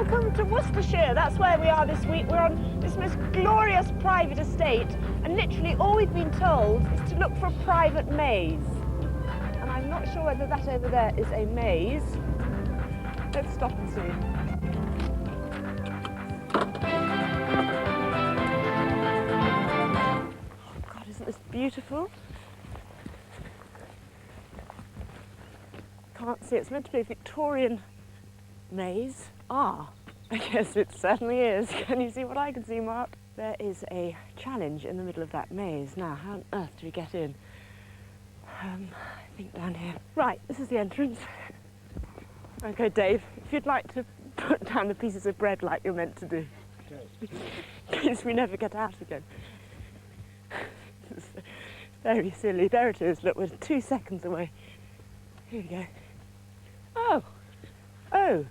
Welcome to Worcestershire. That's where we are this week. We're on this most glorious private estate, and literally all we've been told is to look for a private maze. And I'm not sure whether that over there is a maze. Let's stop and see. Oh God, isn't this beautiful? Can't see. It's meant to be a Victorian maze. Ah, I guess it certainly is. Can you see what I can see, Mark? There is a challenge in the middle of that maze. Now, how on earth do we get in? I think down here. Right, this is the entrance. Okay, Dave, if you'd like to put down the pieces of bread like you're meant to do. Okay. In case we never get out again. It's very silly. There it is. Look, we're 2 seconds away. Here we go. Oh! Oh!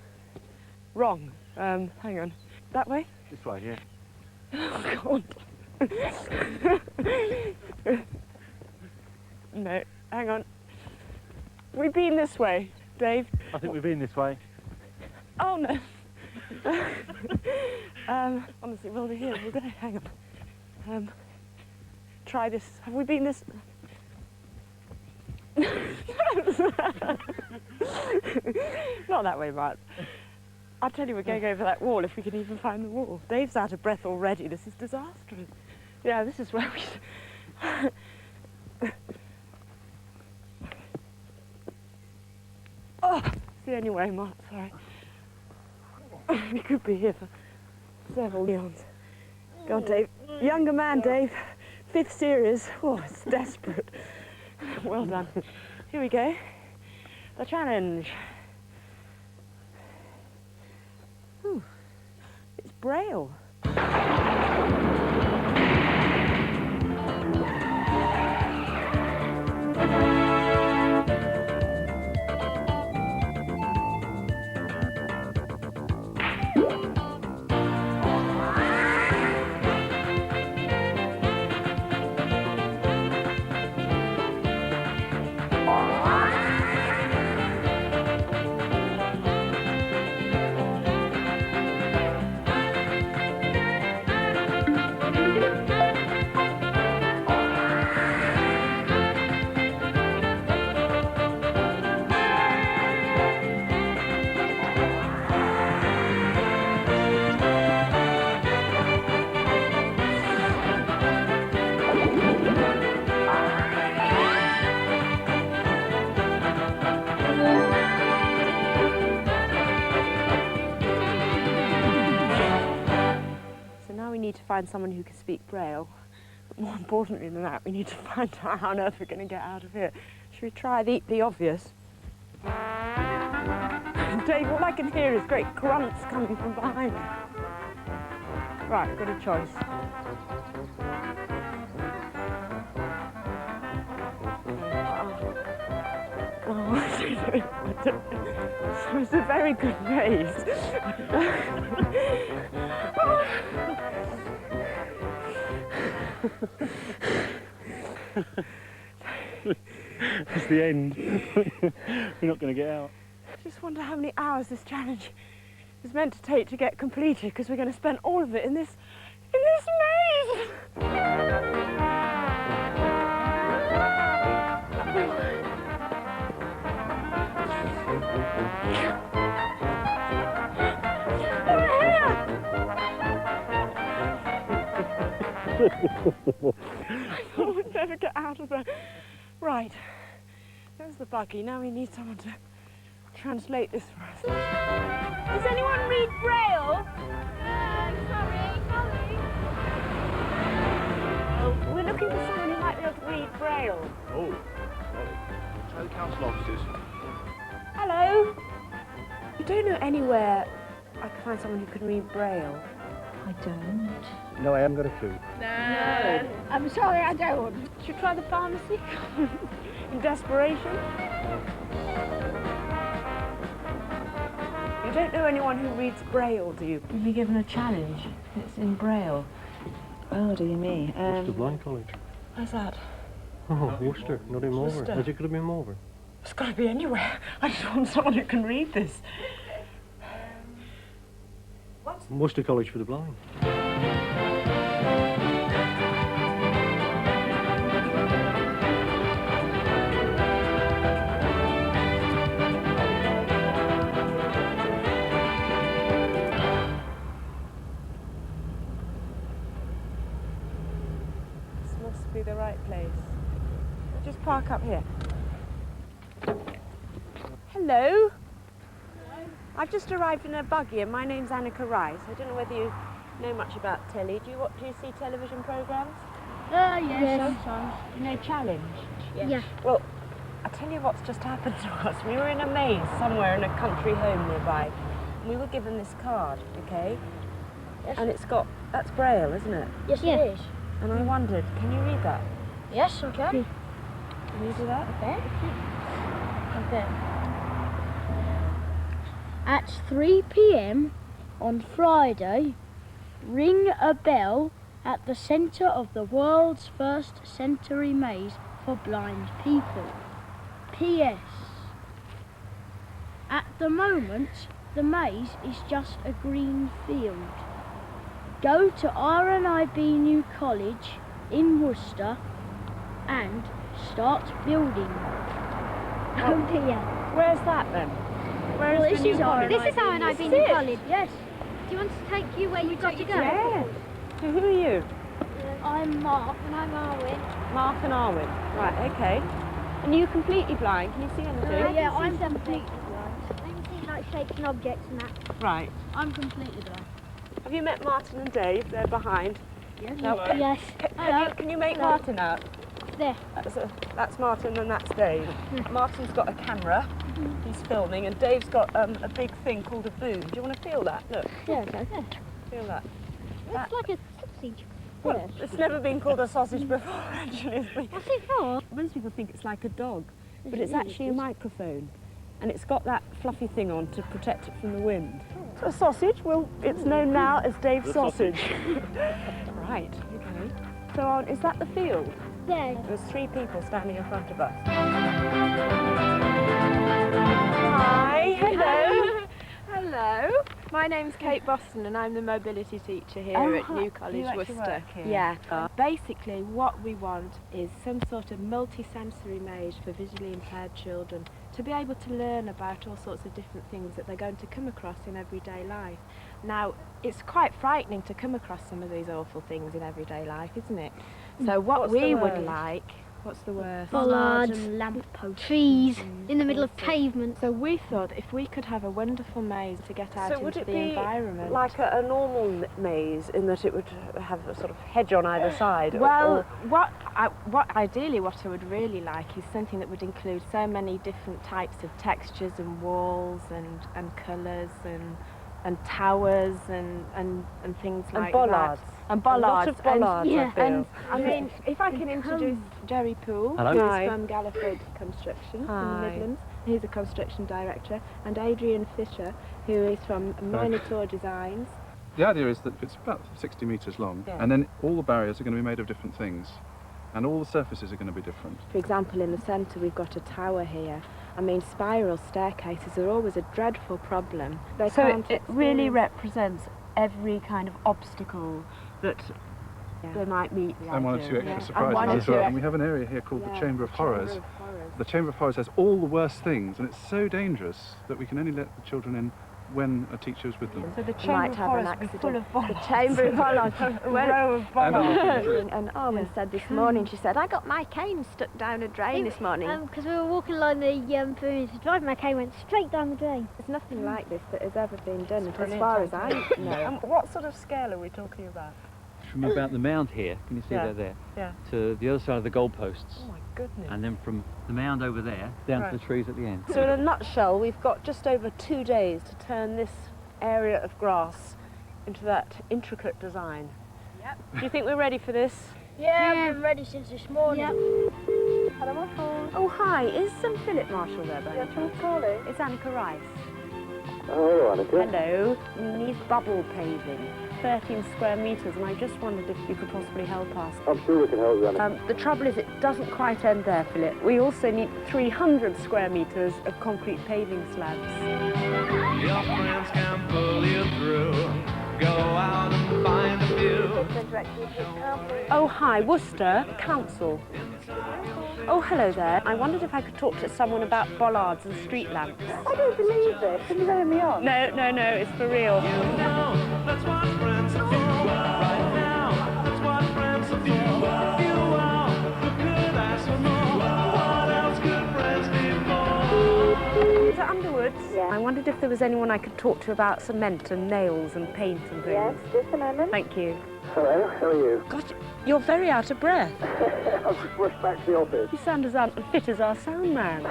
Wrong. Hang on. That way? This way, yeah. Oh, God. No, hang on. We've been this way, Dave. I think we've been this way. Oh, no. Honestly, well, we're here. We're going to hang on. Try this. Have we been this? Not that way, Mark. I'll tell you, we're going over that wall if we can even find the wall. Dave's out of breath already. This is disastrous. Yeah, this is where we... Oh, it's the only way, Mark, sorry. We could be here for several eons. Go on, Dave. Younger man, Dave. 5th series. Oh, it's desperate. Well done. Here we go. The challenge. Ooh, it's Braille. To find someone who can speak Braille, but more importantly than that, we need to find out how on earth we're going to get out of here. Should we try the obvious? Dave, all I can hear is great grunts coming from behind me. Right, I've got a choice. So it's a very good maze. It's the end. We're not going to get out. I just wonder how many hours this challenge is meant to take to get completed, because we're going to spend all of it in this maze. I thought we'd never get out of there. Right, there's the buggy. Now we need someone to translate this for us. Does anyone read Braille? Sorry. Oh, we're looking for someone who might be able to read Braille. Oh, tell the council officers. Hello. You don't know anywhere I can find someone who can read Braille? I don't. No, I haven't got a clue. No. I'm sorry, I don't. Should we try the pharmacy? In desperation? You don't know anyone who reads Braille, do you? You'll be given a challenge. It's in Braille. Oh, dear me. Worcester Blind College. Where's that? Oh, Worcester, not in Mover. Worcester. Has it got to be in Mover? It's got to be anywhere. I just want someone who can read this. Worcester College for the Blind. This must be the right place. We'll just park up here. Hello. I've just arrived in a buggy and my name's Annika Rice. I don't know whether you know much about telly. Do you see television programmes? Yes. Sometimes. You know Challenge? Yeah. Well, I tell you what's just happened to us. We were in a maze somewhere in a country home nearby. And we were given this card, okay? Yes. And it's got, that's Braille, isn't it? Yes, Yeah. it is. And I wondered, can you read that? Yes, I can. Can you do that? Okay. Okay. At 3 p.m. on Friday, ring a bell at the centre of the world's first sensory maze for blind people. P.S. At the moment, the maze is just a green field. Go to RNIB New College in Worcester and start building. Oh dear. Where's that then? Where is Well, the this new is college? RNIB. This is RNIB This New is it. College. Yes. Do you want to take you where you've got to go? Yeah. So who are you? I'm Mark. And I'm Arwen. Mark and Arwen. Right, okay. And you're completely blind. Can you see anything? Yeah, I'm see something. completely blind. I can see like shapes and objects and that. Right. I'm completely blind. Have you met Martin and Dave? They're behind. Yes. No. Yes. Can you make Hello. Martin out? There. That's Martin and that's Dave. Martin's got a camera. He's filming, and Dave's got a big thing called a boom. Do you want to feel that? Look, Yeah, okay. feel that. It's like a sausage. Well, it's never been called a sausage before, actually. What's it for? Most people think it's like a dog, but it's actually a microphone. And it's got that fluffy thing on to protect it from the wind. So a sausage, well, it's known now as Dave's The sausage. Right, okay. So is that the field? There. There's 3 people standing in front of us. Hi, hello. Hello, my name's Kate Boston and I'm the mobility teacher here Oh, at hi. New College, You actually Worcester. work here? Yeah. Basically what we want is some sort of multi-sensory maze for visually impaired children to be able to learn about all sorts of different things that they're going to come across in everyday life. Now, it's quite frightening to come across some of these awful things in everyday life, isn't it? So what What's the we would worst? like, what's the worst? Bollards, and lampposts. trees in the middle of pavements. So we thought if we could have a wonderful maze to get out So would into it the be environment. like a normal maze in that it would have a sort of hedge on either side? Well, what ideally what I would really like is something that would include so many different types of textures and walls and colours and towers and things and like bollards. that. And bollards. A lot of bollards, yeah, I feel. And I mean, if I can introduce Jerry Poole, Hello. who's Hi. from Galliford Construction in Hi. the Midlands. He's a construction director, and Adrian Fisher, who is from Minotaur Designs. The idea is that it's about 60 metres long, Yeah. and then all the barriers are going to be made of different things, and all the surfaces are going to be different. For example, in the centre we've got a tower here. I mean, spiral staircases are always a dreadful problem. They So can't it really experience- represents every kind of obstacle that they might meet. And one or two Yeah. extra And one surprises or as well. two And we have an area here called Yeah, the Chamber of Horrors. Chamber of Horrors. The Chamber of Horrors has all the worst things, and it's so dangerous that we can only let the children in when a teacher's with them. So the might Chamber of have an Horrors will be accident. full of bollards. The Chamber of Horrors. A row of bollards. And Arwen said this morning, she said, I got my cane stuck down a drain this morning. Because we were walking along the perimeter drive, my cane went straight down the drain. There's nothing like this that has ever been done, as brilliant, far as isn't I know. And what sort of scale are we talking about? From about the mound here, can you see Yeah. that there? Yeah. To the other side of the goalposts. Oh my goodness. And then from the mound over there, down to the trees at the end. So in a nutshell, we've got just over 2 days to turn this area of grass into that intricate design. Yep. Do you think we're ready for this? Yeah, I've been ready since this morning. Oh, hi. Is Philip Marshall there, by any chance? calling? It's Annika Rice. Oh, hello, Annika. Hello. We need bubble paving, 13 square metres, and I just wondered if you could possibly help us. I'm sure we can help you, Annika. The trouble is it doesn't quite end there, Philip. We also need 300 square metres of concrete paving slabs. Your friends can pull you through. Oh, hi, Worcester Council. Oh, hello there. I wondered if I could talk to someone about bollards and street lamps. I don't believe this. Can you let me on? No, no, no, it's for real. Is it Underwood? Yeah. I wondered if there was anyone I could talk to about cement and nails and paint and things. Yes, just a moment. Thank you. Hello, how are you? Gosh, you're very out of breath. I've just rushed back to the office. You sound as unfit as our sound man.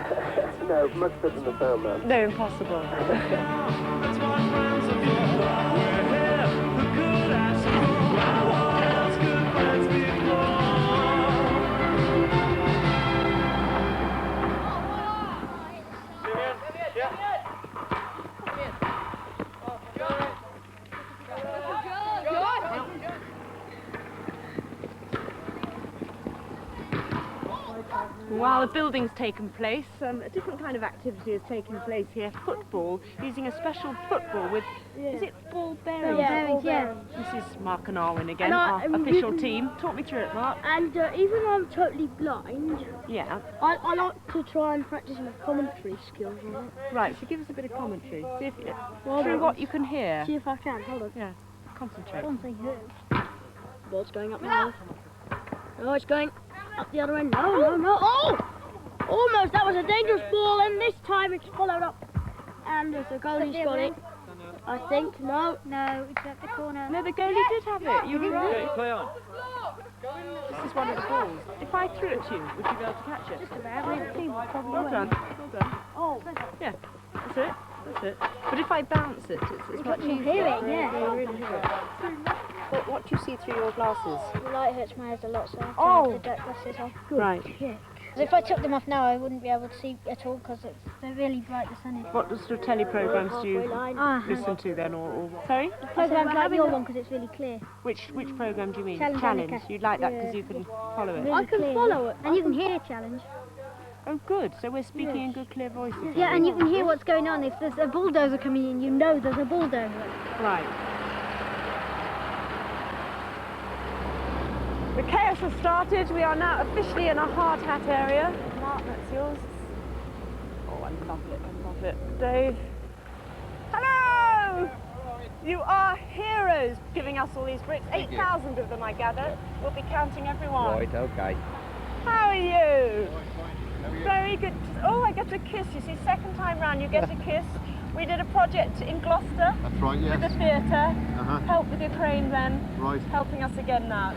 No, much better than the sound man. No, impossible. While the building's taken place, a different kind of activity has taken place here. Football, using a special football with, is it ball bearings? Yeah. This is Mark and Arwen again, And our official team. Talk me through it, Mark. And even though I'm totally blind, Yeah. I like to try and practice my commentary skills on it. Right, so give us a bit of commentary. See if Well, through what you can hear. See if I can. Hold on. Yeah, concentrate. One thing here. Ball's going up now. Oh, it's going up the other end. No. Oh! Almost. That was a dangerous ball, and this time it's followed up. And the goalie's got it. I think. No, it's at the corner. No, the goalie did have it. You were right. Play on. This is one of the balls. If I threw it to you, would you be able to catch it? Just about. Probably Well done. Well done. Oh, Yeah, that's it. That's it. But if I bounce it, it's much you easier. hear it, yeah. You really hear it. What do you see through your glasses? The light hurts my eyes a lot, so I have to Oh. have the dark glasses off. Right. Yeah. 'Cause if I took them off now, I wouldn't be able to see at all because they're really bright, the sun is. What sort of telly programs do you Ah, listen to then, or sorry? programs like your one because it's really clear. Which program do you mean? Challenge. You'd like that Yeah. because you can follow it. I can follow it. And you can hear challenge. Oh, good. So we're speaking in good, clear voices. Yeah, and you can hear what's going on. If there's a bulldozer coming in, you know there's a bulldozer. Right. The chaos has started. We are now officially in a hard hat area. Mark, that's yours. Oh, I love it. I love it. Dave. Hello! You are heroes giving us all these bricks. 8,000 of them, I gather. We'll be counting everyone. Right, okay. How are you? Very good. Oh, I get a kiss. You see, second time round you get a kiss. We did a project in Gloucester. That's right, yes. With the theatre. Uh-huh. Help with Ukraine then. Right. Helping us again now.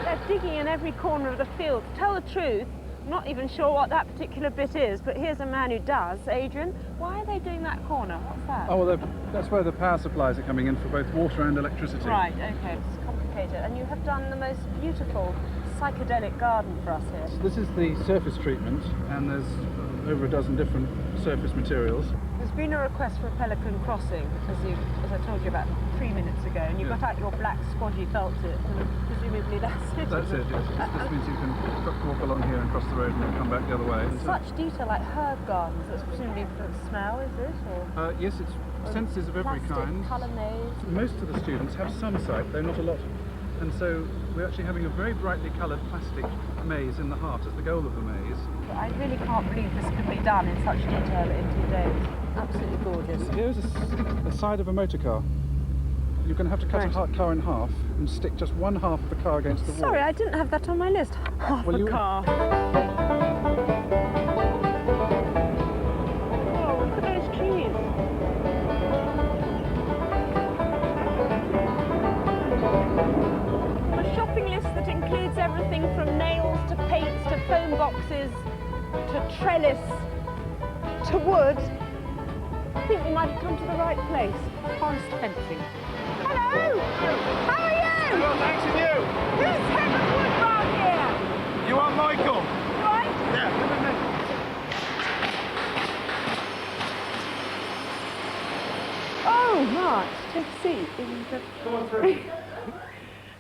They're digging in every corner of the field. To tell the truth, I'm not even sure what that particular bit is, but here's a man who does. Adrian, why are they doing that corner? What's that? Oh, well, that's where the power supplies are coming in for both water and electricity. Right, okay. It's complicated. And you have done the most beautiful psychedelic garden for us here. This is the surface treatment, and there's over a dozen different surface materials. There's been a request for a pelican crossing, as I told you about 3 minutes ago, and you got out your black squodgy felt tip, and presumably that's it. That's it, yes. This means you can walk along here and cross the road and then come back the other way. Such detail, like herb gardens, that's presumably for the smell, is it? Or Yes, it's senses of every plastic kind. colour maze. Most of the students have some sight, though not a lot. And so we're actually having a very brightly coloured plastic maze in the heart as the goal of the maze. I really can't believe this could be done in such detail in 2 days. Absolutely gorgeous. Here's a side of a motor car. You're going to have to cut a car in half and stick just one half of the car against the wall. Sorry, I didn't have that on my list. Half a car. Oh, look at those trees. A shopping list that includes everything from nails to paints to foam boxes to trellis to wood. I think we might have come to the right place. Forest fencing. Hello! How are you? Well, thanks to you. Who's Heaven Woodrow here? You are Michael. Right? Yeah, come with me. Oh, Mark, take a seat. Come on through.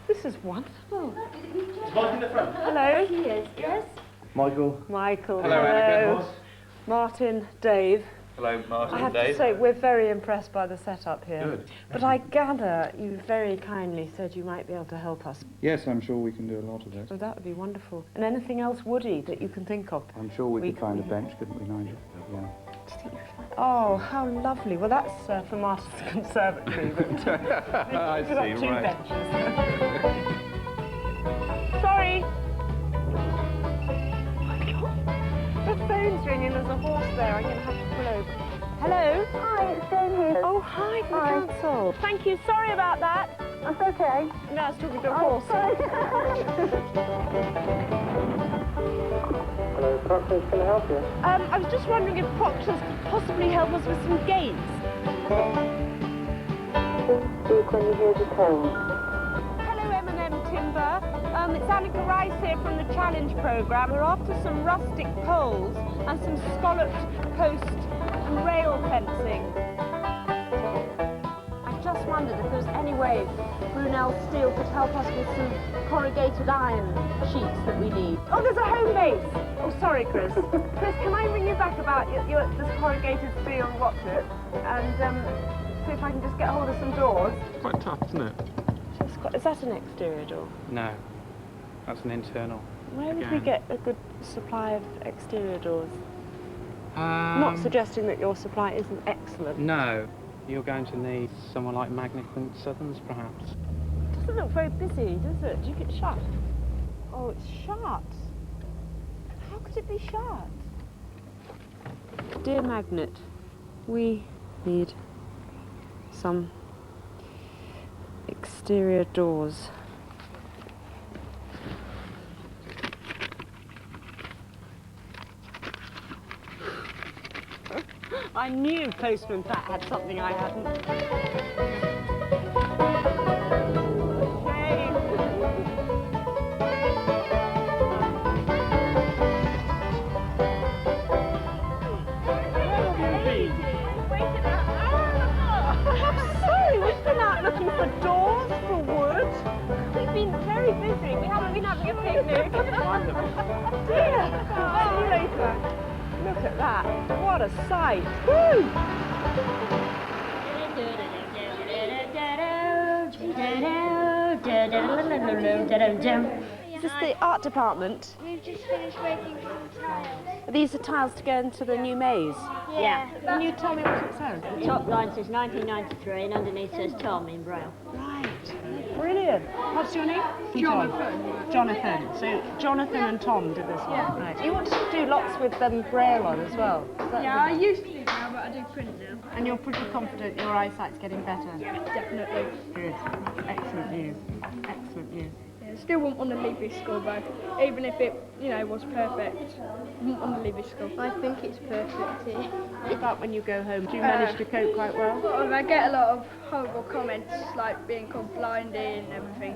This is wonderful. Is Mike in the front? Hello. Yes. Michael. Michael. Hello, Annika. Martin, Dave. Hello, Martin. I have Dave. to say, we're very impressed by the setup here. Good. But I gather you very kindly said you might be able to help us. Yes, I'm sure we can do a lot of this. Oh, that would be wonderful. And anything else woody that you can think of? I'm sure we could find a bench, couldn't we, Nigel? Yeah. Oh, how lovely. Well, that's from us conservatory. But I we've got see, two right. benches. Sorry. The phone's ringing. There's a horse there. I'm going to have to pull over. Hello? Hi, it's Jane here. Oh, hi, from the council. Thank you. Sorry about that. That's okay. No, I was talking to a horse. Sorry. Hello, Proctor's, can I help you? I was just wondering if Proctor's could possibly help us with some gates. Speak when you hear the tone. Hello, M&M Timber. It's Annika Rice here from the Challenge programme. We're after some rustic poles and some scalloped post and rail fencing. I just wondered if there was any way Brunel Steel could help us with some corrugated iron sheets that we need. Oh, there's a home base! Oh, sorry, Chris. Chris, can I ring you back about this corrugated steel what's it? And see if I can just get hold of some doors. It's quite tough, isn't it? Is that an exterior door? No, that's an internal. Where would we get a good supply of exterior doors? Not suggesting that your supply isn't excellent. No, you're going to need someone like Magnificent Southerns, perhaps. It doesn't look very busy, does it? Do you get shut? Oh, it's shut. How could it be shut? Dear Magnet, we need some exterior doors. I knew Postman Pat had something I hadn't. Sorry, we've been out looking for doors, for wood. We've been very busy. We haven't been having a picnic. Dear. See you later. Look at that. What a sight. Woo! Is this the art department? We've just finished making some tiles. These are tiles to go into the new maze. Yeah. Can you tell me what it says? The top line says 1993 and underneath says Tom in Braille. Right. Brilliant. What's your name? Jonathan. Jonathan. So Jonathan and Tom did this one. Yeah. Right. You want to do lots with Braille on as well? Yeah, I used to do now, but I do print now. And you're pretty confident your eyesight's getting better? Yeah, definitely. Good. Excellent news. Excellent news. Yeah, still wouldn't want to leave this school though, even if it, was perfect. Wouldn't want to leave this school. I think it's perfect here. What about when you go home? Do you manage to cope quite well? I get a lot of horrible comments, like being called blindy and everything.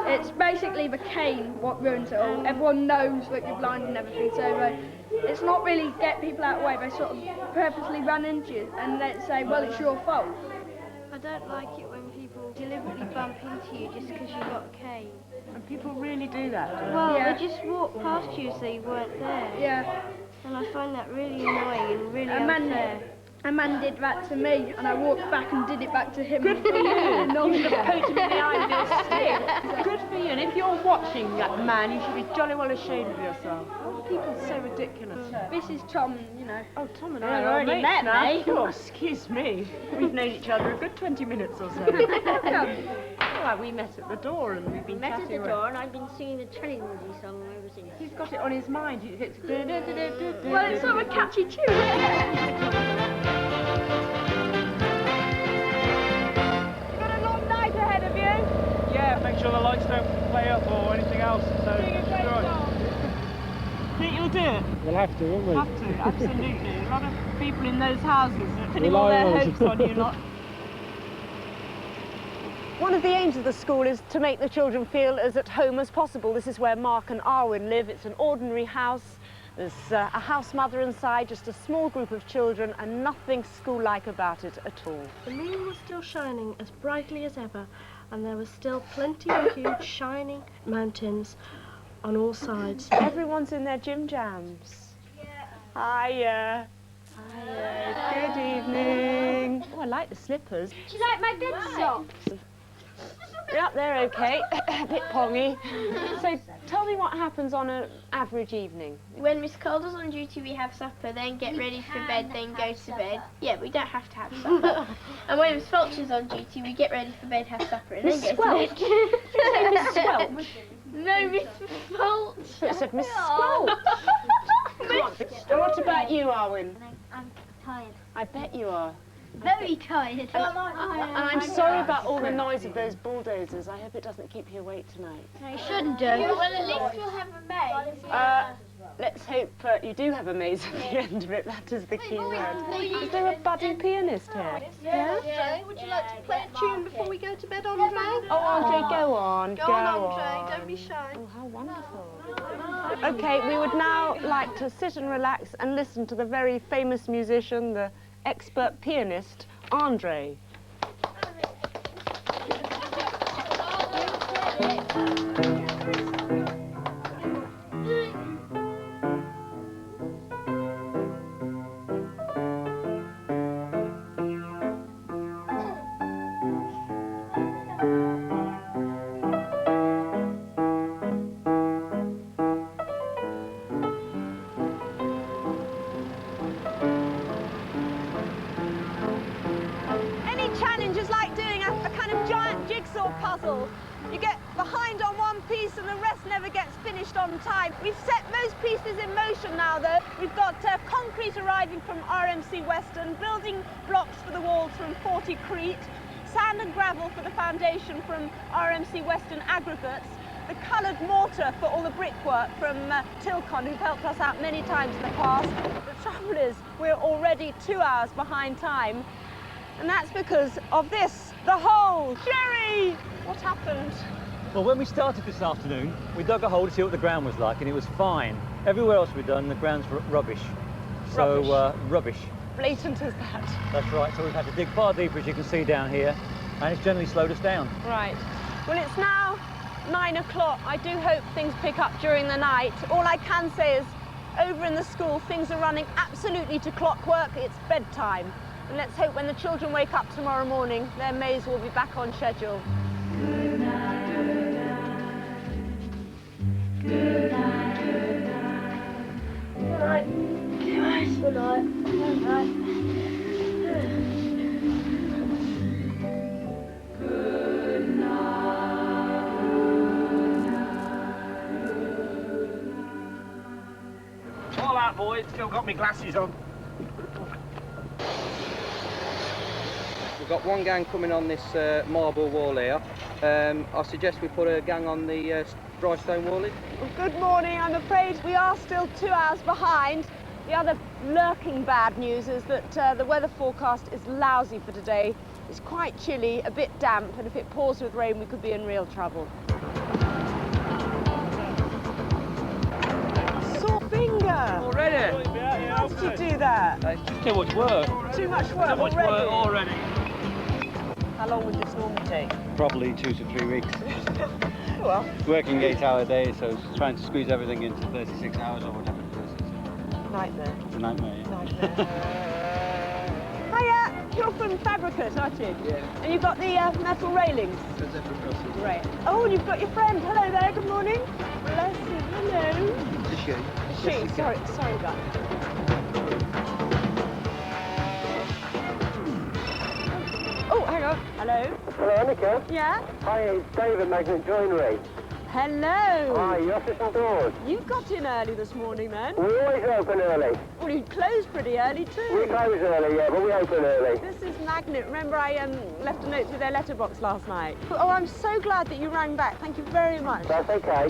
It's basically the cane what ruins it all. Everyone knows that you're blind and everything, so it's not really get people out of the way. They sort of purposely run into you and they say, well, it's your fault. I don't like it when people deliberately bump into you just because you've got a cane. And people really do that, don't they? Well, Yeah. they just walk past you as though you weren't there. Yeah. And I find that really annoying and really unfair. A man did that to me, and I walked back and did it back to him. Good for you. You should have poked him in the eye with your Yeah. stick. Good for you. And if you're watching that man, you should be jolly well ashamed of yourself. Why are people so ridiculous? This is Tom, Oh, Tom and Yeah, I we've are already mates met, now. mate. Oh, excuse me. We've known each other a good 20 minutes or so. Well, we met at the door and we've been Met at chatting the away. door and I've been singing the Telling Woody song ever since. He's got it on his mind. It's Well, it's sort of a catchy tune. Got a long night ahead of you. Yeah, make sure the lights don't play up or anything else. So Think you'll do it? we'll have to, won't we? Have to, absolutely. A lot of people in those houses are putting Rely all their on us. hopes on you lot. One of the aims of the school is to make the children feel as at home as possible. This is where Mark and Arwen live. It's an ordinary house. There's a house mother inside, just a small group of children, and nothing school-like about it at all. The moon was still shining as brightly as ever, and there was still plenty of huge shining mountains on all sides. Everyone's in their gym jams. Yeah. Hiya. Hiya. evening. Oh, I like the slippers. Do you like my bed socks? Yep, they're okay. A bit pongy. So tell me what happens on an average evening. When Miss Calder's on duty, we have supper, then get ready for bed, then go to bed. Yeah, we don't have to have supper. And when Miss Fulcher's on duty, we get ready for bed, have supper, and then go to bed. Miss Squelch? No, Miss Fulcher. I said Miss Squelch. Come on. And what about you, Arwen? I'm tired. I bet you are. Very tired. And I'm sorry about all the noise of those bulldozers. I hope it doesn't keep you awake tonight. No, you shouldn't do. Well, at least we'll have a maze. Let's hope you do have a maze at the end of it. That is the key word. Is there a budding pianist here? Yeah. Would you like to play a tune before we go to bed, Andre? Oh, Andre, go on. Go on, Andre. Don't be shy. Oh, how wonderful. Okay, we would now like to sit and relax and listen to the very famous musician, the expert pianist, Andre. Puzzle. You get behind on one piece and the rest never gets finished on time. We've set most pieces in motion now though. We've got concrete arriving from RMC Western, building blocks for the walls from 40 Crete, sand and gravel for the foundation from RMC Western Aggregates, the coloured mortar for all the brickwork from Tilcon, who've helped us out many times in the past. The trouble is we're already 2 hours behind time, and that's because of this, the hole. Jerry! What happened? Well, when we started this afternoon, we dug a hole to see what the ground was like, and it was fine. Everywhere else we've done, the ground's rubbish. So, rubbish. Blatant as that. That's right, so we've had to dig far deeper, as you can see down here, and it's generally slowed us down. Right. Well, it's now 9 o'clock. I do hope things pick up during the night. All I can say is, over in the school, things are running absolutely to clockwork. It's bedtime. And let's hope when the children wake up tomorrow morning, their maze will be back on schedule. Good night, good night. Good night, good night. Good night. Good night. Good night. Good night. Good night. All out, boys. Still got my glasses on. We've got one gang coming on this marble wall here. I suggest we put a gang on the dry stone wall. Well, good morning. I'm afraid we are still 2 hours behind. The other lurking bad news is that the weather forecast is lousy for today. It's quite chilly, a bit damp, and if it pours with rain, we could be in real trouble. Sore finger! Already? How did you do that? It's just too much work. Too much work Too much work already. How long would this normally take? Probably 2 to 3 weeks. Well, Working 8-hour days, so trying to squeeze everything into 36 hours or whatever it is. nightmare. It's a nightmare, yeah. Hiya! You're from Fabricate, aren't you? Yeah. And you've got the metal railings? Right. Oh, and you've got your friend. Hello there, good morning. Bless you, hello. It's a she. She, sorry about that. Oh, hang on. Hello. Hello, Annika. Yeah? Hi, it's David, Magnet Joinery. Hello. Hi, you office indoors? You got in early this morning then? We always open early. Well, you closed pretty early too. We close early, yeah, but we open early. This is Magnet. Remember I left a note through their letterbox last night? Oh, I'm so glad that you rang back. Thank you very much. That's okay.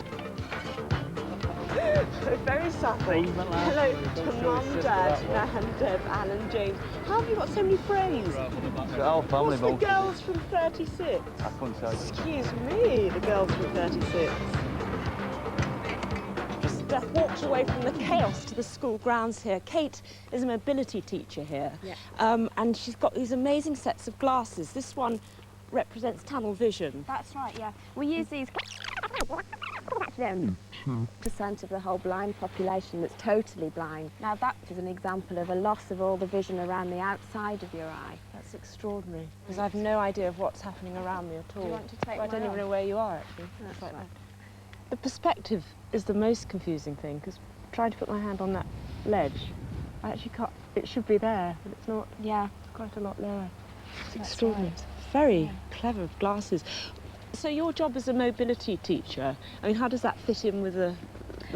Very subtle. Hello to Mum, Dad, and Deb, Anne and James. How have you got so many frames? The whole family. What's the girls from 36? I couldn't tell you. Excuse me, the girls from 36. Just walked away from the chaos to the school grounds here. Kate is a mobility teacher here. Yeah. And she's got these amazing sets of glasses. This one represents tunnel vision. That's right, yeah. We use these percent of the whole blind population that's totally blind. Now that is an example of a loss of all the vision around the outside of your eye. That's extraordinary, because I've no idea of what's happening around me at all. Do you want to take I don't mine even off? know where you are, actually. That's Like right. that. The perspective is the most confusing thing, because trying to put my hand on that ledge, I actually can't. It should be there, but it's not. Yeah. It's quite a lot lower. It's That's extraordinary. right. Very clever with glasses. So your job as a mobility teacher, I mean, how does that fit in with the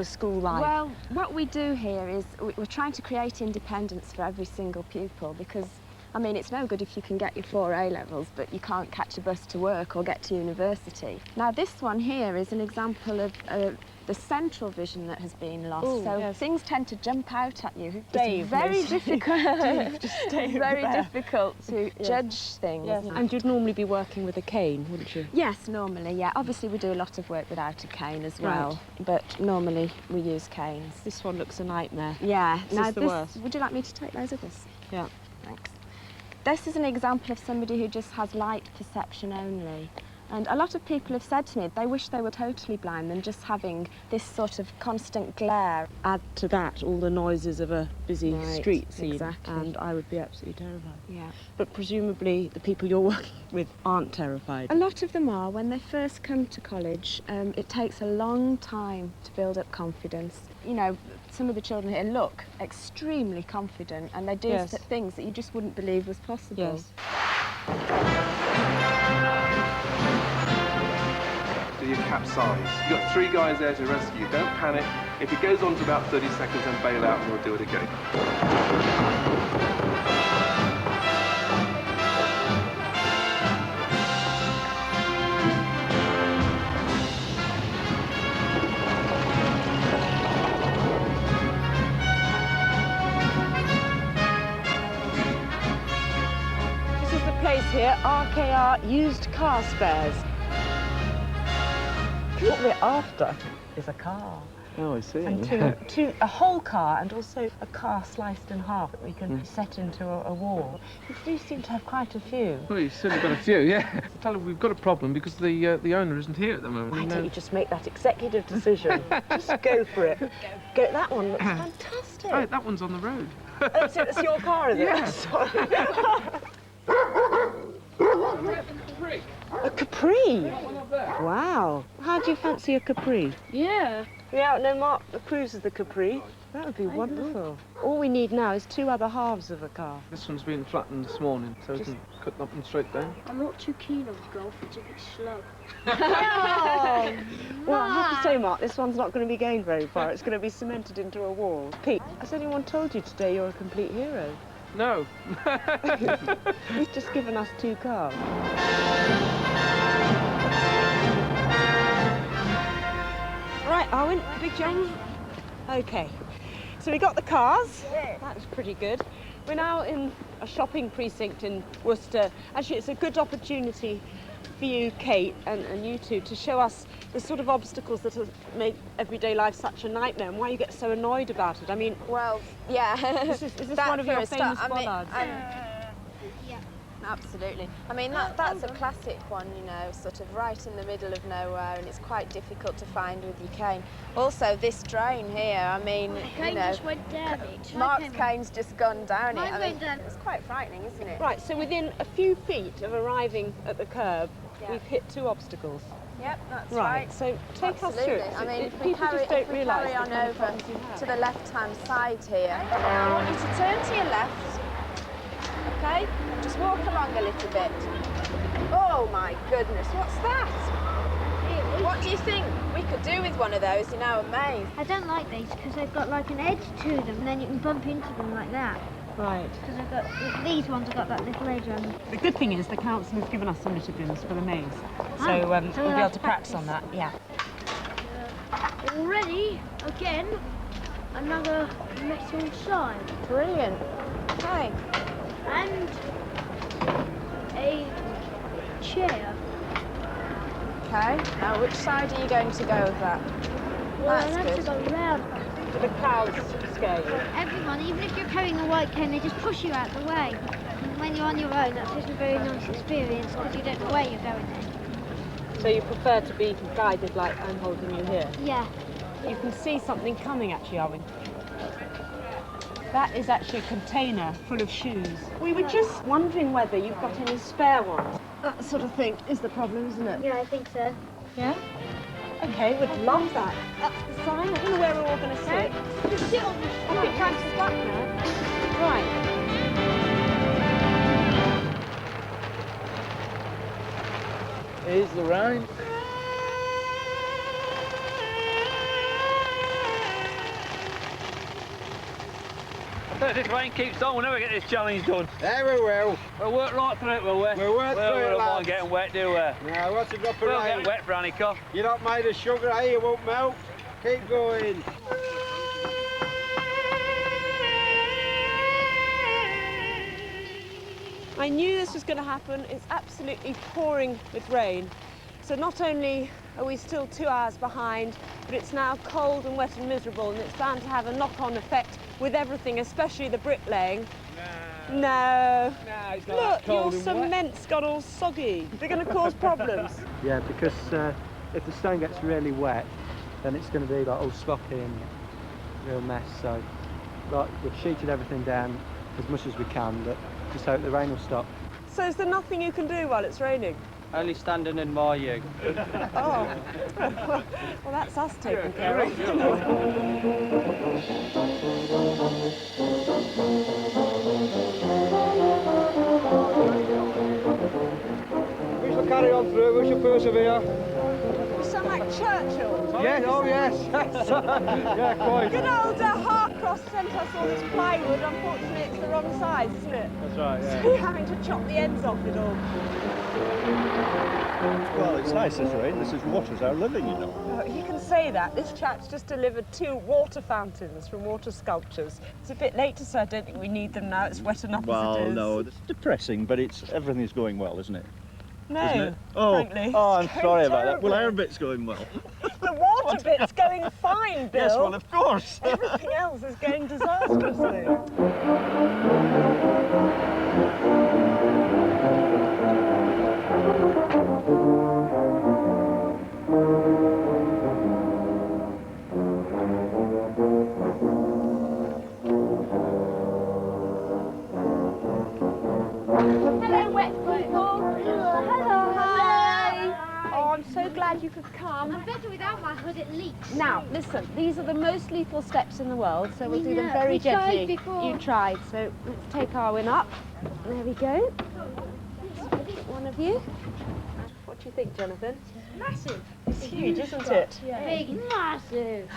school life? Well, what we do here is we're trying to create independence for every single pupil, because I mean, it's no good if you can get your 4 A-levels, but you can't catch a bus to work or get to university. Now, this one here is an example of the central vision that has been lost. Ooh, so yes. things tend to jump out at you. Dave, it's very mostly. difficult. Dave, just stay It's very there. difficult to Yes. judge things. Yes. And you'd normally be working with a cane, wouldn't you? Yes, normally, yeah. Obviously, we do a lot of work without a cane as well, but normally we use canes. This one looks a nightmare. Yeah. This now, is the worst. Would you like me to take those others? Yeah. Thanks. This is an example of somebody who just has light perception only. And a lot of people have said to me they wish they were totally blind than just having this sort of constant glare. Add to that all the noises of a busy Right, street scene, exactly. and I would be absolutely terrified. Yeah. But presumably the people you're working with aren't terrified. A lot of them are. When they first come to college, it takes a long time to build up confidence. You know, some of the children here look extremely confident, and they do Yes. things that you just wouldn't believe was possible. Yes. Do you capsize? You've got 3 guys there to rescue you. Don't panic. If it goes on to about 30 seconds, then bail out and we'll do it again. This is the place here, RKR Used Car Spares. What we're after is a car. Oh, I see. And a whole car, and also a car sliced in half that we can set into a wall. You do seem to have quite a few. Well, you've certainly got a few, yeah. Tell her we've got a problem because the owner isn't here at the moment. Why don't you just make that executive decision? Just go for it. Go. That one looks fantastic. Oh, that one's on the road. It's your car, is it? Yeah. Sorry. A Capri? Wow. How do you fancy a Capri? Yeah. Yeah, no, Mark approves of the Capri. That would be wonderful. All we need now is 2 other halves of a car. This one's been flattened this morning, so we can cut that one straight down. I'm not too keen on golf, it's a bit slow. Well, I have to say, Mark, this one's not going to be going very far. It's going to be cemented into a wall. Pete, has anyone told you today you're a complete hero? No. He's just given us 2 cars. Right, Arwen, big jump. Okay, so we got the cars. That was pretty good. We're now in a shopping precinct in Worcester. Actually, it's a good opportunity for you, Kate, and you two, to show us the sort of obstacles that make everyday life such a nightmare and why you get so annoyed about it. I mean, well, yeah. Is this That one of for your a start, famous bollards? Yeah, absolutely. I mean, that's a classic one, you know, sort of right in the middle of nowhere, and it's quite difficult to find with your cane. Also, this drain here, I mean, you cane know, just went down it. Mark's cane's just gone down it. Mine I mean, went down. it's quite frightening, isn't it? Right, so within a few feet of arriving at the curb, Yeah. we've hit 2 obstacles. Yep, that's Right, right. so take us through it. I mean, if we People carry, just don't if we realise carry the on kind of over problems you have. to the left-hand side here, I want you to turn to your left, okay? Just walk along a little bit. Oh my goodness, what's that? What do you think we could do with one of those in our maze? I don't like these because they've got like an edge to them, and then you can bump into them like that. Right. Because I've got these ones have got that little edge on them. The good thing is the council has given us some litter bins for the maze. So, So we'll we'll be able have to to practice on that, yeah. Already, again, another metal sign. Brilliant. Okay. And a chair. Okay, now which side are you going to go with that? Well, That's I'll have good. to go round. The crowds scare you. Everyone, even if you're carrying a white cane, they just push you out the way. And when you're on your own, that's just a very nice experience because you don't know where you're going then. So you prefer to be guided like I'm holding you here? Yeah. You can see something coming actually, Arvin. That is actually a container full of shoes. We were just wondering whether you've got any spare ones. That sort of thing is the problem, isn't it? Yeah, I think so. Yeah? Okay, would love that. That's the sign. I don't know where we're all going to sit. Just sit on this I'll be trying to start now. Right. Here's the rain. If this rain keeps on, we'll never get this challenge done. Yeah, we will. We'll work right through it, will we? We'll work through it, We don't mind lads. getting wet, do we? Now, what's a drop of We'll rain? get wet, Brannico. You're not made of sugar, eh? You won't melt. Keep going. I knew this was going to happen. It's absolutely pouring with rain. So not only are we still 2 hours behind, but it's now cold and wet and miserable, and it's bound to have a knock-on effect with everything, especially the bricklaying. No. It's not Look, that cold your and wet. cement's got all soggy. They're going to cause problems. Yeah, because if the stone gets really wet, then it's going to be like all sloppy and real mess. So, like, we've sheeted everything down as much as we can, but just hope the rain will stop. So is there nothing you can do while it's raining? Only stand and admire you. Oh. Well, that's us taken care of. We shall carry on through, we shall persevere. You sound like Churchill. Yes, oh yes. Yeah, quite. Good old Harcross sent us all this plywood. Unfortunately, it's the wrong size, isn't it? That's right, yeah. So you're having to chop the ends off it all. Well, it's nice this rain. This is water's our living, you know. Oh, you can say that. This chap's just delivered 2 water fountains from Water Sculptures. It's a bit late to say I don't think we need them now. It's wet enough as Well, it is. no, it's depressing, but everything's going well, isn't it? No, Isn't it? Oh, frankly. oh, I'm It's sorry going about that. Well, terribly. our bit's going well. The water bit's going fine, Bill. Yes, well, of course. Everything else is going disastrously. Hello, wet people. Hello. Hi. Oh, I'm so glad you could come. I'm better without my hood at least. Now, listen, these are the most lethal steps in the world, so we'll do them know, very we tried gently. before. You tried, so let's take Arwen up. There we go. One of you. What do you think, Jonathan? Massive. It's huge, isn't it? Big. Massive.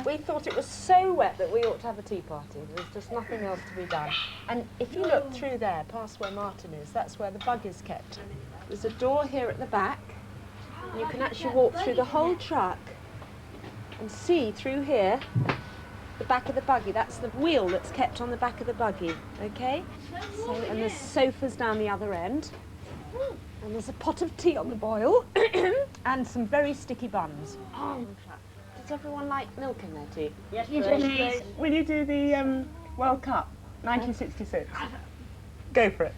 We thought it was so wet that we ought to have a tea party. There's just nothing else to be done. And if you look through there, past where Martin is, that's where the bug is kept. There's a door here at the back, and you can actually walk through the whole truck and see through here the back of the buggy. That's the wheel that's kept on the back of the buggy, okay? So, and there's sofas down the other end. And there's a pot of tea on the boil and some very sticky buns. Oh, does everyone like milk in their tea? Yes, please. Will you do the World Cup 1966? Go for it.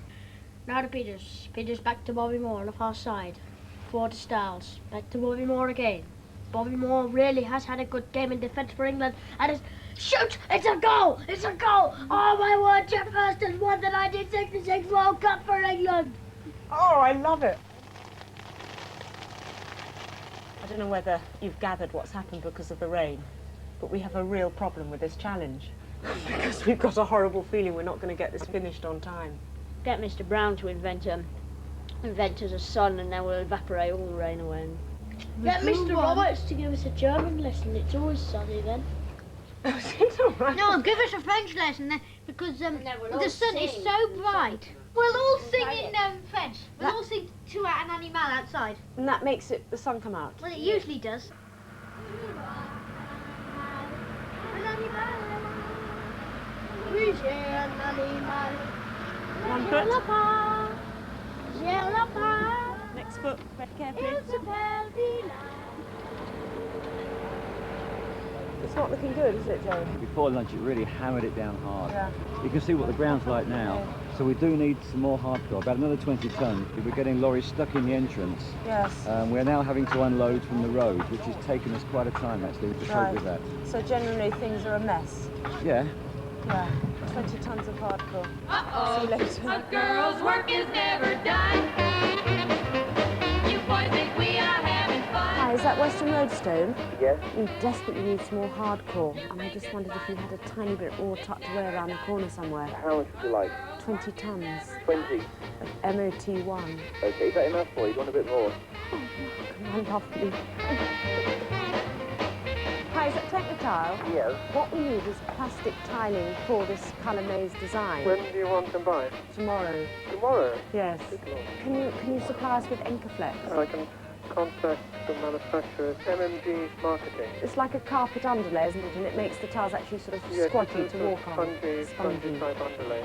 Now to Peters. Peters back to Bobby Moore on the far side. Forward to Styles. Back to Bobby Moore again. Bobby Moore really has had a good game in defence for England. And it's shoot! It's a goal! It's a goal! Oh my word, Jeff Hurst has won the 1966 World Cup for England! Oh, I love it. I don't know whether you've gathered what's happened because of the rain, but we have a real problem with this challenge. Because we've got a horrible feeling we're not going to get this finished on time. Get Mr. Brown to invent us a sun, and then we'll evaporate all the rain away. Get Mr. Roberts to give us a German lesson. It's always sunny then. No, give us a French lesson then, because the sun is so bright. We'll all sing in French. We'll all sing to an animal outside. And that makes the sun come out. Well, it usually does. One foot. Next foot, very carefully. It's not looking good, is it, Joe? Before lunch, it really hammered it down hard. Yeah. You can see what the ground's like now. So we do need some more hardcore, about another 20 tonnes. We're getting lorries stuck in the entrance. Yes. We're now having to unload from the road, which has taken us quite a time, actually, to cope with that. So generally things are a mess. Yeah. Yeah. 20 tonnes of hardcore. Uh-oh. See you later. A girl's work is never done. You boys think we are having fun. Hi, is that Western Roadstone? Yes. We desperately need some more hardcore, and I just wondered if you had a tiny bit more tucked away around the corner somewhere. How much would you like? 20 tonnes. 20. MOT1. Okay, is that enough for you? Do you want a bit more? Come on, lovely. Hi, is that Technotile? Yes. What we need is plastic tiling for this colour maze design. When do you want to buy? Tomorrow. Tomorrow? Yes. Good Lord. Can you supply us with Encaflex? I can contact the manufacturer, MMG Marketing. It's like a carpet underlay, isn't it? And it makes the tiles actually sort of squatty to walk on. Spongy type underlay.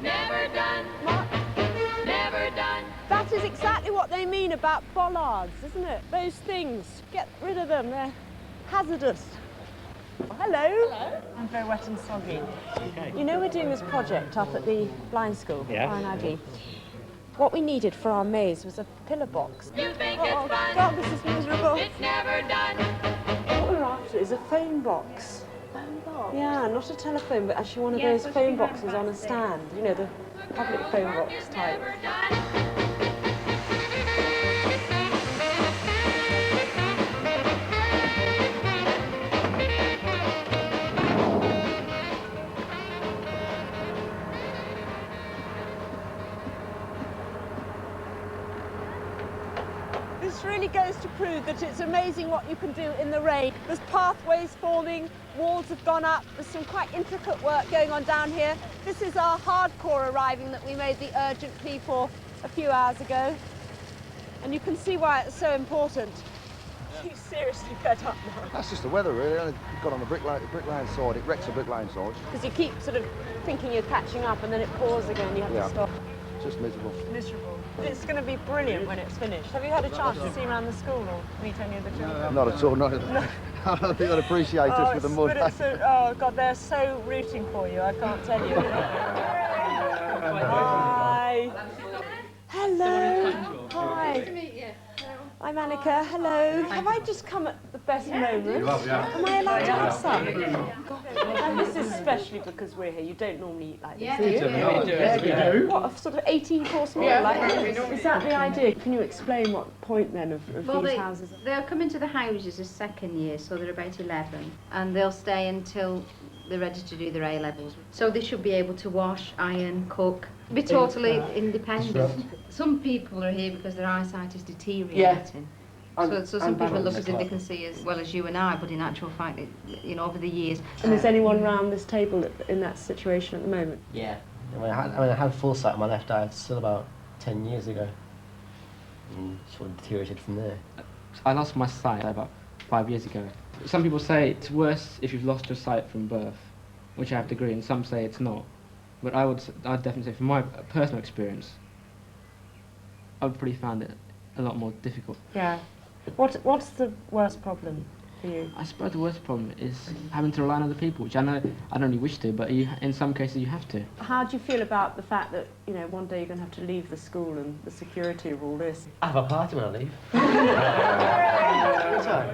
Never done. Never done. That is exactly what they mean about bollards, isn't it? Those things. Get rid of them. They're hazardous. Hello. Hello. I'm very wet and soggy. Okay. You know we're doing this project up at the blind school, Yeah. RNIB. What we needed for our maze was a pillar box. You think it's fun. God, this is miserable. It's never done. What we're after is a phone box. Phone box? Yeah, not a telephone, but actually one of Yes, those what phone you have boxes on a back stand. You know, the public phone box type. This really goes to prove that it's amazing what you can do in the rain. There's pathways forming, walls have gone up, there's some quite intricate work going on down here. This is our hardcore arriving that we made the urgent plea for a few hours ago. And you can see why it's so important. He's seriously fed up now. That's just the weather, really. Only got on the brick line side, it wrecks the brick line side. Because you keep sort of thinking you're catching up and then it pours again, you have to stop. Just miserable. Miserable. It's going to be brilliant when it's finished. Have you had a chance to see around the school or meet any of the children? Not at all, not at all. I don't think I'd appreciate us with the mud. Oh, God, they're so rooting for you, I can't tell you. Hi. Hello. Hi. Nice to meet you. I'm Annika. Hello. Have I just come at the best moment? You have, yeah. Am I allowed to have some? God. And this is especially because we're here. You don't normally eat like this, do you? Yes, we do. What, a sort of 18-course meal like this? Is that the idea? Can you explain what point then of these houses? They'll come into the houses as second year, so they're about 11, and they'll stay until they're ready to do their A-levels. So they should be able to wash, iron, cook, be totally independent. Some people are here because their eyesight is deteriorating. So some people look as if they can see as well as you and I, but in actual fact, over the years. And is anyone round this table in that situation at the moment? Yeah. I had foresight on my left eye still about 10 years ago. And sort of deteriorated from there. I lost my sight about 5 years ago. Some people say it's worse if you've lost your sight from birth, which I have to agree, and some say it's not. But I'd definitely say, from my personal experience, I've probably found it a lot more difficult. Yeah. What's the worst problem for you? I suppose the worst problem is having to rely on other people, which I know I don't really wish to, but in some cases you have to. How do you feel about the fact that, one day you're going to have to leave the school and the security of all this? I have a party when I leave.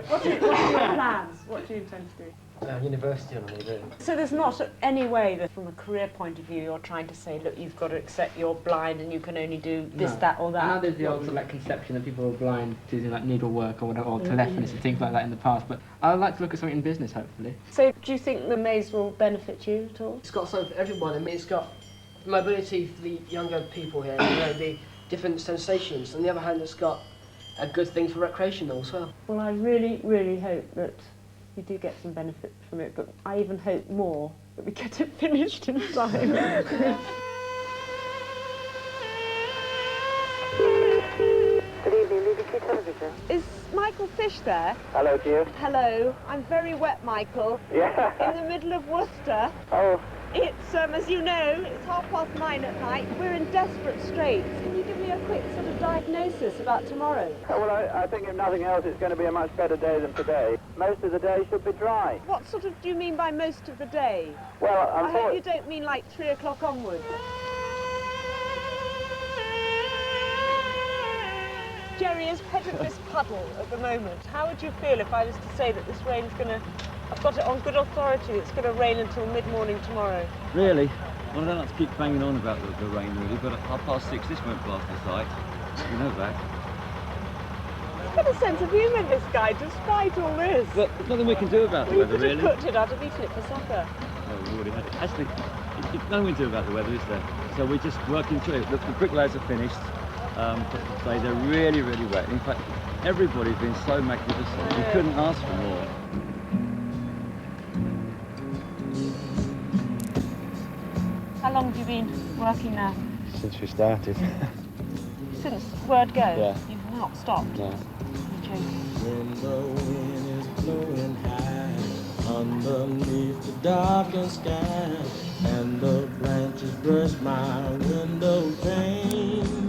What are your plans? What do you intend to do? University when I leave. So there's not any way that from a career point of view you're trying to say, look, you've got to accept you're blind and you can only do this, that or that? I know there's the old conception that people are blind to do needlework or whatever, or telephonists and things like that in the past, but I'd like to look at something in business, hopefully. So do you think the maze will benefit you at all? It's got something for everyone. I mean, it's got mobility for the younger people here, the different sensations. On the other hand, it's got a good thing for recreational as well. Well, I really, really hope that you do get some benefit from it, but I even hope more that we get it finished in time. Good evening, BBC Television. Is Michael Fish there? Hello to you. Hello. I'm very wet, Michael. Yeah. In the middle of Worcester. Oh. It's, as you know, it's 9:30 at night. We're in desperate straits. Can you give me a quick sort of diagnosis about tomorrow? Well, I think if nothing else, it's going to be a much better day than today. Most of the day should be dry. What sort of do you mean by most of the day? Well, I hope you don't mean like 3 o'clock onwards. Jerry is petted this puddle at the moment. How would you feel if I was to say that this rain's going to... I've got it on good authority, it's going to rain until mid-morning tomorrow. Really? Well, I don't like to keep banging on about the rain, really, but at 6:30 this won't blast the site. You know that. He's got a sense of humour, this guy, despite all this. But there's nothing we can do about the weather, really. We could have cooked it, I'd have eaten it for supper. Oh, we already had it. Actually, there's nothing we can do about the weather, is there? So we're just working through it. Look, the bricklayers are finished. But they're really, really wet. In fact, everybody's been so magnificent. You couldn't ask for more. How long have you been working now? Since we started. Since word go? Yeah. You've not stopped? No. You're joking. When the wind is blowing high underneath the darkened sky and the branches brush my window pane.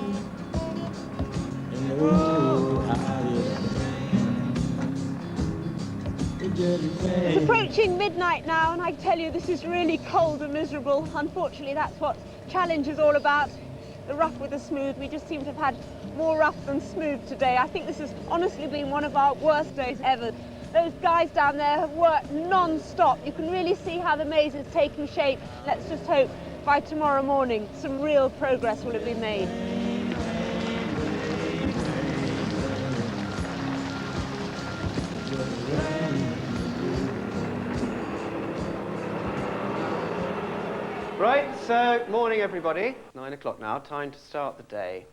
It's approaching midnight now, and I tell you this is really cold and miserable. Unfortunately, that's what challenge is all about. The rough with the smooth. We just seem to have had more rough than smooth today. I think this has honestly been one of our worst days ever. Those guys down there have worked non-stop. You can really see how the maze is taking shape. Let's just hope by tomorrow morning some real progress will have been made. Right, so morning everybody. 9 o'clock now, time to start the day.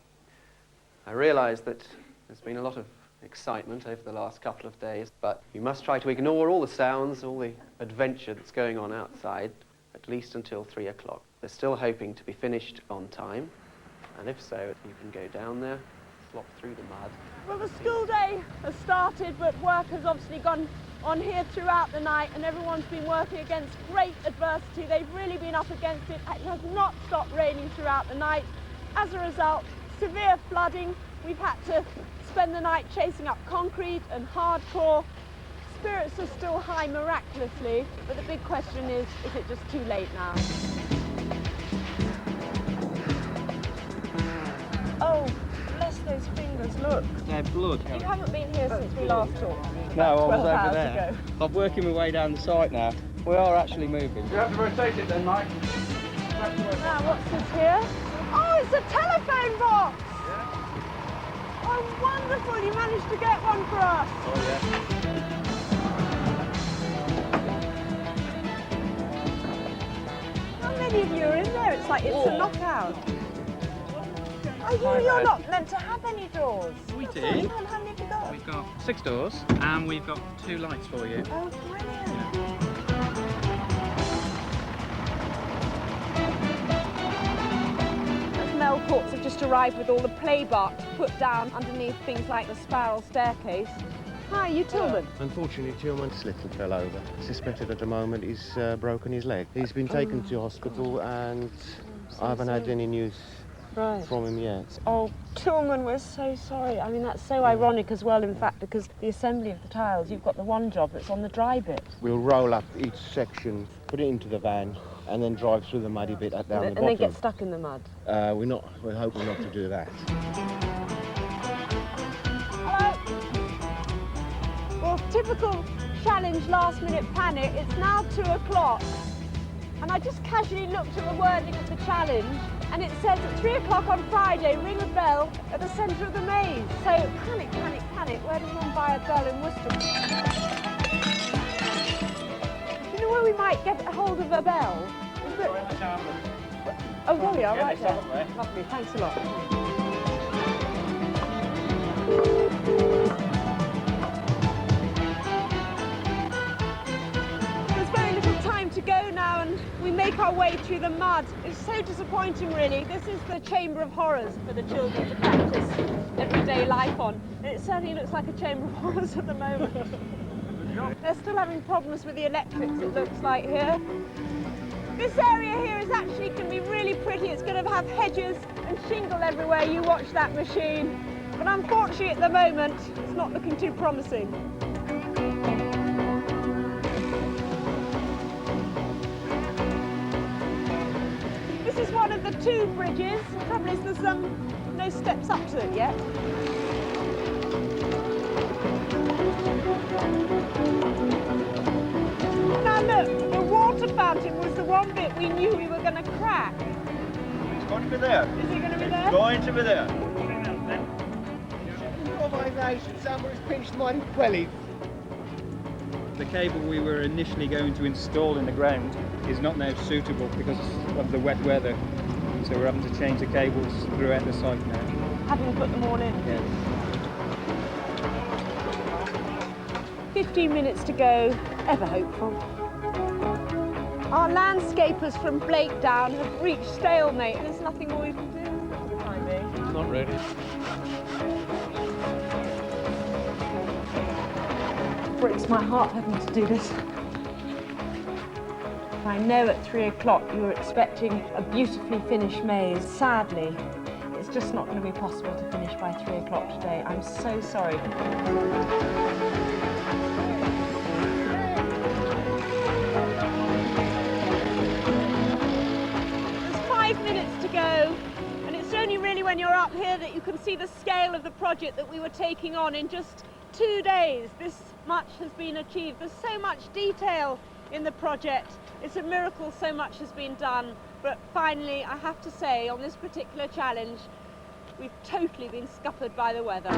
I realise that there's been a lot of excitement over the last couple of days, but you must try to ignore all the sounds, all the adventure that's going on outside, at least until 3 o'clock. They're still hoping to be finished on time, and if so, you can go down there, slop through the mud. Well, the school day has started, but work has obviously gone on here throughout the night, and everyone's been working against great adversity. They've really been up against it. It has not stopped raining throughout the night. As a result, severe flooding. We've had to spend the night chasing up concrete and hardcore. Spirits are still high miraculously, but the big question is it just too late now? Oh, bless those fingers, look. They're blood. You haven't been here since we last talked. No, I was 12 over hours there. ago. I'm working my way down the site now. We are actually moving. You have to rotate it then, Mike. Now, what's this here? Oh, it's a telephone box! Oh, wonderful! You managed to get one for us. Oh, yeah. How many of you are in there? It's like it's a knockout. Oh, you're not meant to have any doors. We do. How many have you got? We've got 6 doors and we've got 2 lights for you. Oh, brilliant. Those Melcourts have just arrived with all the play bark put down underneath things like the spiral staircase. Hi, you Tillman? Unfortunately, Tillman's little fell over. Suspected at the moment he's broken his leg. He's been taken to hospital and I haven't had any news from him yet. Oh, Tillman, we're so sorry. I mean, that's so ironic as well, in fact, because the assembly of the tiles, you've got the one job that's on the dry bit. We'll roll up each section, put it into the van, and then drive through the muddy bit down the bottom. And they get stuck in the mud? We're hoping not to do that. Hello. Well, typical challenge last-minute panic. It's now 2 o'clock. And I just casually looked at the wording of the challenge, and it says at 3 o'clock on Friday, ring a bell at the centre of the maze. So panic, panic, panic. Where does one buy a bell in Worcester? Do you know where we might get a hold of a bell? Oh, there we are, right there. Lovely, thanks a lot. To go now, and we make our way through the mud. It's so disappointing, really. This is the chamber of horrors for the children to practice everyday life on. And it certainly looks like a chamber of horrors at the moment. They're still having problems with the electrics, it looks like, here. This area here is actually going to be really pretty. It's going to have hedges and shingle everywhere. You watch that machine. But unfortunately at the moment, it's not looking too promising. This is one of the two bridges. The trouble is there's no steps up to it yet. Now look, the water fountain was the one bit we knew we were going to crack. It's going to be there. Is it going to be there? It's going to be there. Somebody's pinched my welly. The cable we were initially going to install in the ground is not now suitable because of the wet weather. So we're having to change the cables throughout the site now. Having put them all in? Yes. 15 minutes to go, ever hopeful. Our landscapers from Blakedown have reached stalemate. There's nothing more we can do for the time being. Not ready. Breaks my heart having to do this. I know at 3 o'clock you were expecting a beautifully finished maze. Sadly, it's just not going to be possible to finish by 3 o'clock today. I'm so sorry. There's 5 minutes to go, and it's only really when you're up here that you can see the scale of the project that we were taking on in just 2 days. This much has been achieved. There's so much detail in the project. It's a miracle so much has been done. But finally, I have to say, on this particular challenge, we've totally been scuppered by the weather.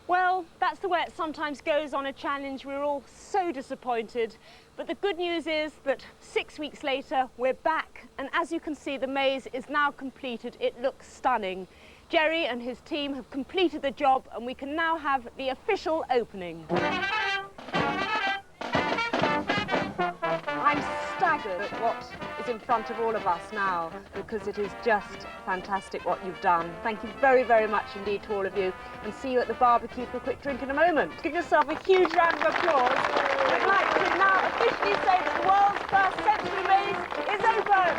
Well, that's the way it sometimes goes on a challenge. We're all so disappointed. But the good news is that 6 weeks later, we're back. And as you can see, the maze is now completed. It looks stunning. Jerry and his team have completed the job, and we can now have the official opening. I'm staggered at what is in front of all of us now, because it is just fantastic what you've done. Thank you very, very much indeed to all of you, and see you at the barbecue for a quick drink in a moment. Give yourself a huge round of applause. I'd like to now officially say that the world's first sensory maze is open.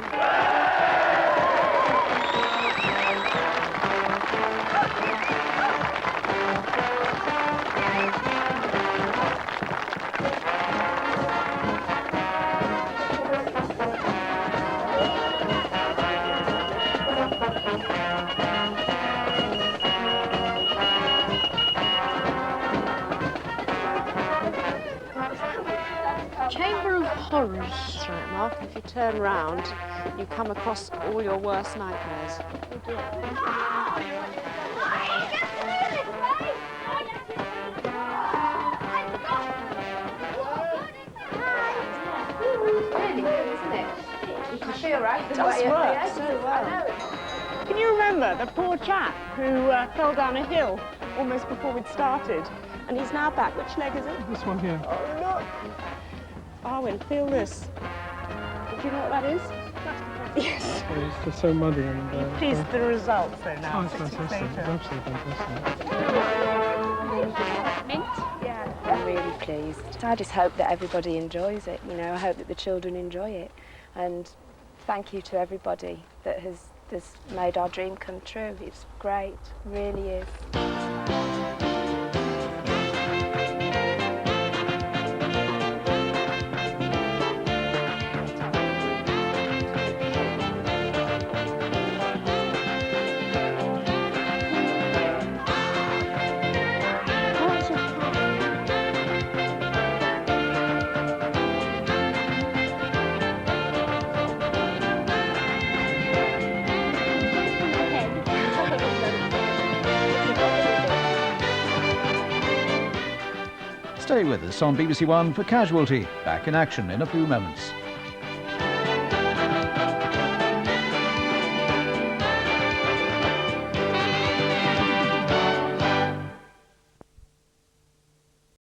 Chamber of Horrors. That's right, Mark. If you turn round, you come across all your worst nightmares. Really good, isn't it? You can feel right. It does work so well. Can you remember the poor chap who fell down a hill almost before we'd started? And he's now back. Which leg is it? This one here. Oh, look. Arwen, feel this. Do you know what that is? Yes. It's just so muddy and... Are you pleased with the results, though, now? Oh, it's fantastic. It's absolutely fantastic. Mint? Yeah, I'm really pleased. I just hope that everybody enjoys it, you know. I hope that the children enjoy it. And thank you to everybody that has made our dream come true. It's great, it really is. Stay with us on BBC One for Casualty. Back in action in a few moments.